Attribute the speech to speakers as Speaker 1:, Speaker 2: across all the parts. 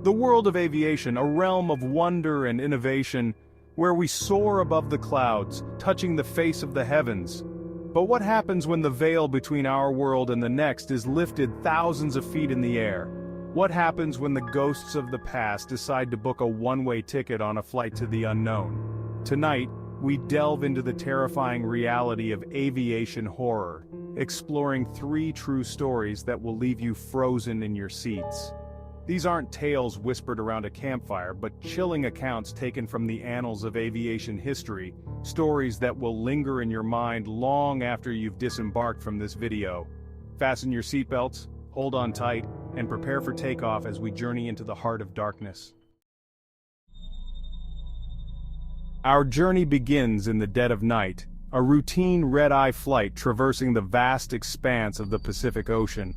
Speaker 1: The world of aviation, a realm of wonder and innovation, where we soar above the clouds, touching the face of the heavens. But what happens when the veil between our world and the next is lifted thousands of feet in the air? What happens when the ghosts of the past decide to book a one-way ticket on a flight to the unknown? Tonight, we delve into the terrifying reality of aviation horror, exploring 3 true stories that will leave you frozen in your seats. These aren't tales whispered around a campfire, but chilling accounts taken from the annals of aviation history, stories that will linger in your mind long after you've disembarked from this video. Fasten your seatbelts, hold on tight, and prepare for takeoff as we journey into the heart of darkness. Our journey begins in the dead of night, a routine red-eye flight traversing the vast expanse of the Pacific Ocean.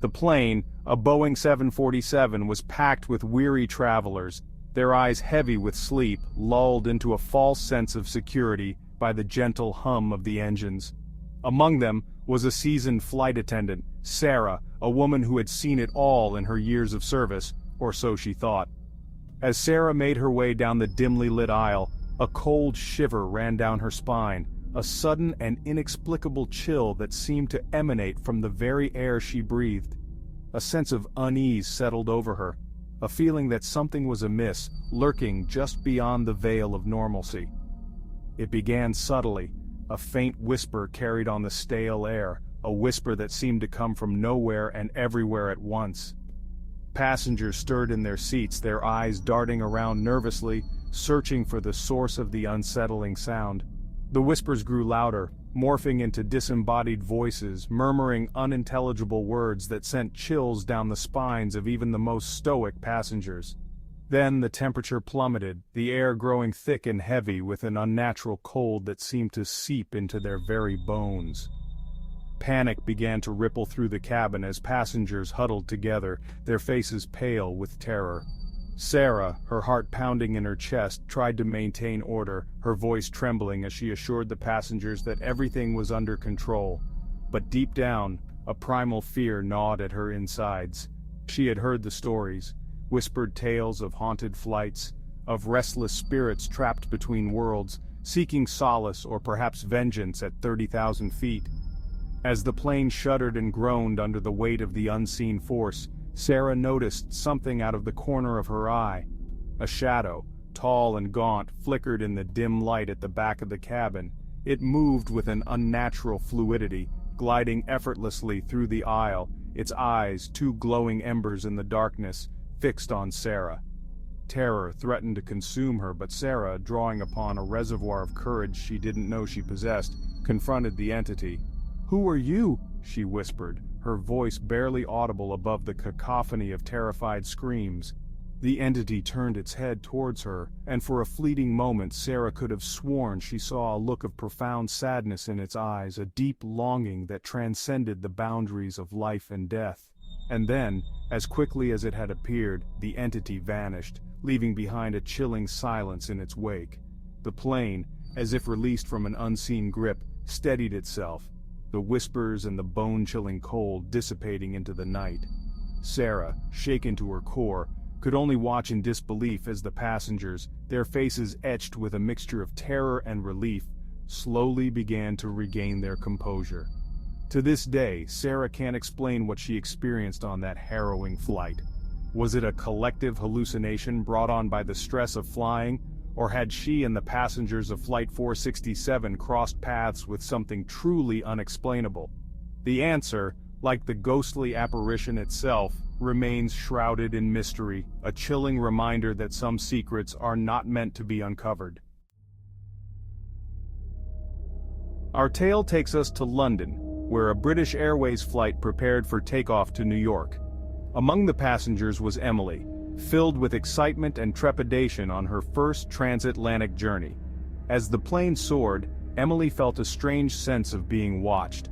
Speaker 1: The plane, a Boeing 747, was packed with weary travelers, their eyes heavy with sleep, lulled into a false sense of security by the gentle hum of the engines. Among them was a seasoned flight attendant, Sarah, a woman who had seen it all in her years of service, or so she thought. As Sarah made her way down the dimly lit aisle, a cold shiver ran down her spine, a sudden and inexplicable chill that seemed to emanate from the very air she breathed. A sense of unease settled over her, a feeling that something was amiss, lurking just beyond the veil of normalcy. It began subtly, a faint whisper carried on the stale air, a whisper that seemed to come from nowhere and everywhere at once. Passengers stirred in their seats, their eyes darting around nervously, searching for the source of the unsettling sound. The whispers grew louder, morphing into disembodied voices, murmuring unintelligible words that sent chills down the spines of even the most stoic passengers. Then the temperature plummeted, the air growing thick and heavy with an unnatural cold that seemed to seep into their very bones. Panic began to ripple through the cabin as passengers huddled together, their faces pale with terror. Sarah, her heart pounding in her chest, tried to maintain order, her voice trembling as she assured the passengers that everything was under control. But deep down, a primal fear gnawed at her insides. She had heard the stories, whispered tales of haunted flights, of restless spirits trapped between worlds, seeking solace or perhaps vengeance at 30,000 feet. As the plane shuddered and groaned under the weight of the unseen force, Sarah noticed something out of the corner of her eye. A shadow, tall and gaunt, flickered in the dim light at the back of the cabin. It moved with an unnatural fluidity, gliding effortlessly through the aisle, its eyes, 2 glowing embers in the darkness, fixed on Sarah. Terror threatened to consume her, but Sarah, drawing upon a reservoir of courage she didn't know she possessed, confronted the entity. "Who are you?" she whispered, her voice barely audible above the cacophony of terrified screams. The entity turned its head towards her, and for a fleeting moment Sarah could have sworn she saw a look of profound sadness in its eyes, a deep longing that transcended the boundaries of life and death. And then, as quickly as it had appeared, the entity vanished, leaving behind a chilling silence in its wake. The plane, as if released from an unseen grip, steadied itself, the whispers and the bone-chilling cold dissipating into the night. Sarah, shaken to her core, could only watch in disbelief as the passengers, their faces etched with a mixture of terror and relief, slowly began to regain their composure. To this day, Sarah can't explain what she experienced on that harrowing flight. Was it a collective hallucination brought on by the stress of flying, or had she and the passengers of Flight 467 crossed paths with something truly unexplainable? The answer, like the ghostly apparition itself, remains shrouded in mystery, a chilling reminder that some secrets are not meant to be uncovered. Our tale takes us to London, where a British Airways flight prepared for takeoff to New York. Among the passengers was Emily, filled with excitement and trepidation on her first transatlantic journey. As the plane soared, Emily felt a strange sense of being watched.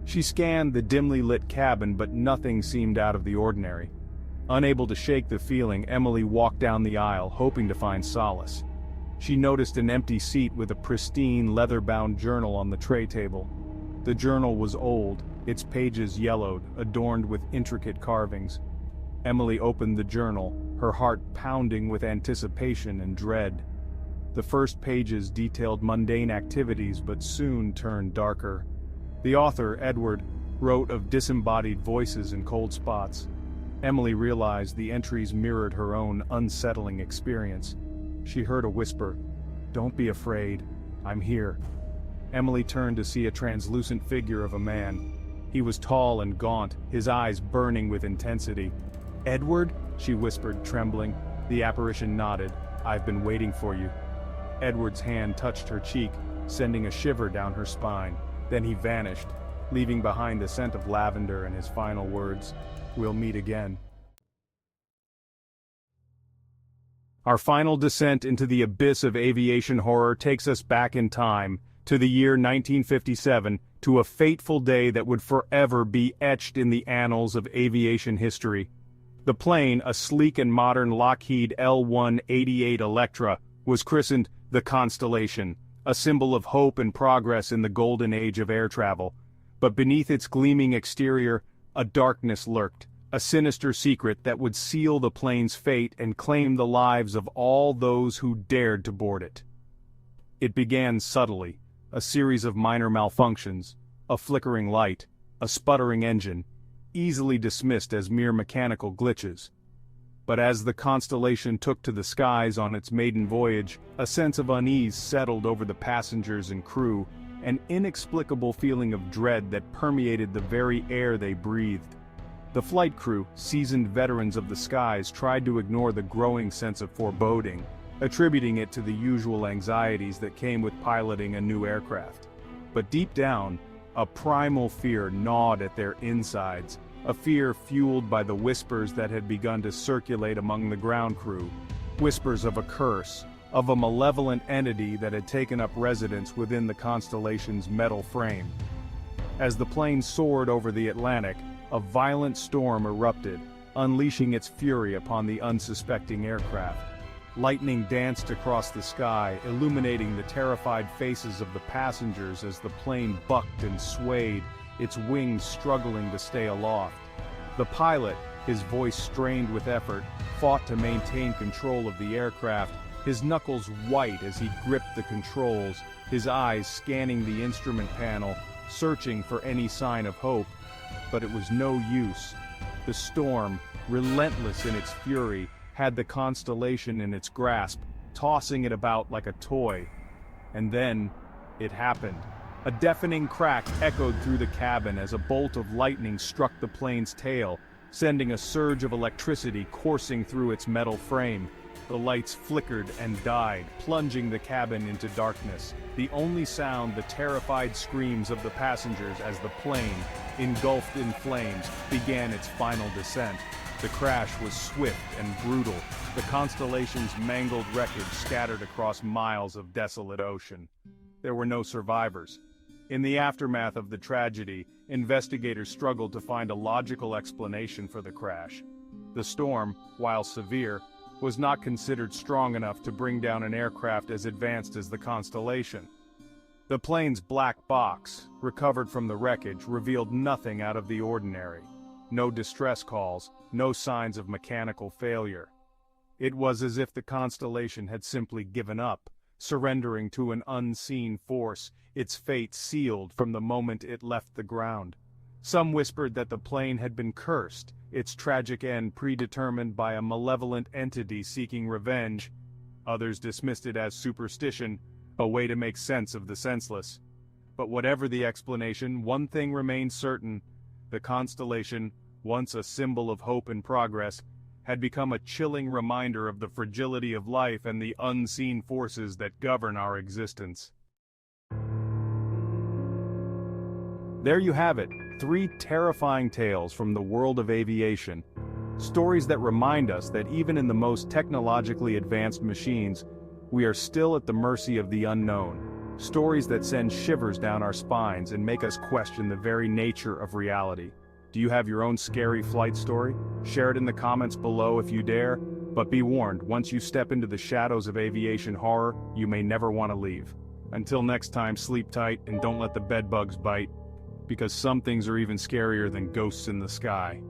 Speaker 1: She scanned the dimly lit cabin, but nothing seemed out of the ordinary. Unable to shake the feeling, Emily walked down the aisle, hoping to find solace. She noticed an empty seat with a pristine leather-bound journal on the tray table. The journal was old, its pages yellowed, adorned with intricate carvings. Emily opened the journal, her heart pounding with anticipation and dread. The first pages detailed mundane activities but soon turned darker. The author, Edward, wrote of disembodied voices and cold spots. Emily realized the entries mirrored her own unsettling experience. She heard a whisper, "Don't be afraid, I'm here." Emily turned to see a translucent figure of a man. He was tall and gaunt, his eyes burning with intensity. "Edward?" she whispered, trembling. The apparition nodded. "I've been waiting for you." Edward's hand touched her cheek, sending a shiver down her spine. Then he vanished, leaving behind the scent of lavender and his final words, "We'll meet again." Our final descent into the abyss of aviation horror takes us back in time, to the year 1957, to a fateful day that would forever be etched in the annals of aviation history. The plane, a sleek and modern Lockheed L-188 Electra, was christened the Constellation, a symbol of hope and progress in the golden age of air travel. But beneath its gleaming exterior, a darkness lurked, a sinister secret that would seal the plane's fate and claim the lives of all those who dared to board it. It began subtly, a series of minor malfunctions, a flickering light, a sputtering engine, easily dismissed as mere mechanical glitches. But as the Constellation took to the skies on its maiden voyage, a sense of unease settled over the passengers and crew, an inexplicable feeling of dread that permeated the very air they breathed. The flight crew, seasoned veterans of the skies, tried to ignore the growing sense of foreboding, attributing it to the usual anxieties that came with piloting a new aircraft. But deep down, a primal fear gnawed at their insides, a fear fueled by the whispers that had begun to circulate among the ground crew, whispers of a curse, of a malevolent entity that had taken up residence within the Constellation's metal frame. As the plane soared over the Atlantic, a violent storm erupted, unleashing its fury upon the unsuspecting aircraft. Lightning danced across the sky, illuminating the terrified faces of the passengers as the plane bucked and swayed, its wings struggling to stay aloft. The pilot, his voice strained with effort, fought to maintain control of the aircraft, his knuckles white as he gripped the controls, his eyes scanning the instrument panel, searching for any sign of hope. But it was no use. The storm, relentless in its fury, had the Constellation in its grasp, tossing it about like a toy. And then, it happened. A deafening crack echoed through the cabin as a bolt of lightning struck the plane's tail, sending a surge of electricity coursing through its metal frame. The lights flickered and died, plunging the cabin into darkness. The only sound, the terrified screams of the passengers as the plane, engulfed in flames, began its final descent. The crash was swift and brutal, the Constellation's mangled wreckage scattered across miles of desolate ocean. There were no survivors. In the aftermath of the tragedy, investigators struggled to find a logical explanation for the crash. The storm, while severe, was not considered strong enough to bring down an aircraft as advanced as the Constellation. The plane's black box, recovered from the wreckage, revealed nothing out of the ordinary. No distress calls, no signs of mechanical failure. It was as if the Constellation had simply given up, surrendering to an unseen force, its fate sealed from the moment it left the ground. Some whispered that the plane had been cursed, its tragic end predetermined by a malevolent entity seeking revenge. Others dismissed it as superstition, a way to make sense of the senseless. But whatever the explanation, one thing remained certain: the Constellation, once a symbol of hope and progress, had become a chilling reminder of the fragility of life and the unseen forces that govern our existence. There you have it, 3 terrifying tales from the world of aviation. Stories that remind us that even in the most technologically advanced machines, we are still at the mercy of the unknown. Stories that send shivers down our spines and make us question the very nature of reality. Do you have your own scary flight story? Share it in the comments below if you dare, but be warned, once you step into the shadows of aviation horror, you may never want to leave. Until next time, sleep tight and don't let the bedbugs bite, because some things are even scarier than ghosts in the sky.